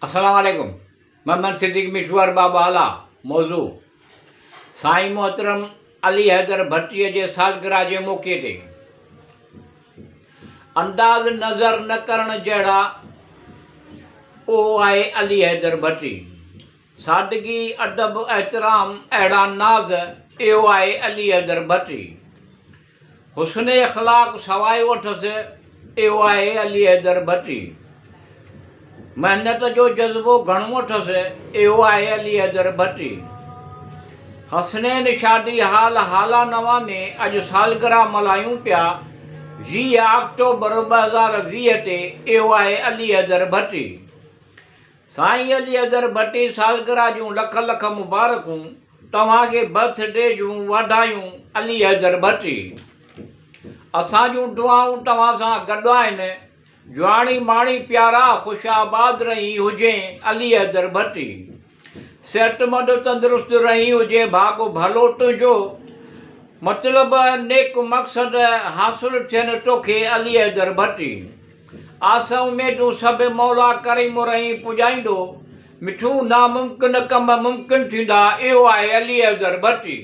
अस्सलाम वालेकुम। मोहम्मद सिद्दीक मिशवर बाबाला। मौजू साईं मोहतरम अली हैदर भट्टीअ जे सालगिरह जे मौक़े ते अंदाज़ नज़र न करण जहिड़ा उहो आहे अली हैदर भट्टी। सादगी अदब एहतराम अहिड़ा नाज़ इहो आहे अली हैदर भट्टी। हुस्न अख़लाक़ सवाइ वठसि इहो आहे अली हैदर भट्टी। मेहनत जो जज़्बो घणो वठसि इहो आहे अली हैदर भट्टी। हसनैन शादी हाल हाला नवा में अॼु सालगिरह मल्हायूं पिया 20 अक्टूबर 2020 ते। इहो आहे अली हैदर भट्टी। साईं अली हैदर भट्टी सालगिरह जूं लख लख मुबारकूं। तव्हांखे बर्थडे जूं वाधायूं अली हैदर भट्टी। असां जूं दुआऊं तव्हां सां गॾु आहिनि। जुआणी माणी प्यारा ख़ुशाबाद रही हुजे अली हैदर भट्टी। सेहतमंद तंदुरुस्त रही हुजे भाॻ भलो तुंहिंजो। मतिलब नेक मक़सद हासिल थियनि तोखे अली हैदर भट्टी। आस उमेदूं सभु मौला करीम रही पुॼाईंदो। मिठू नामुमकिन कम मुमकिन थींदा इहो आहे अली हैदर भट्टी।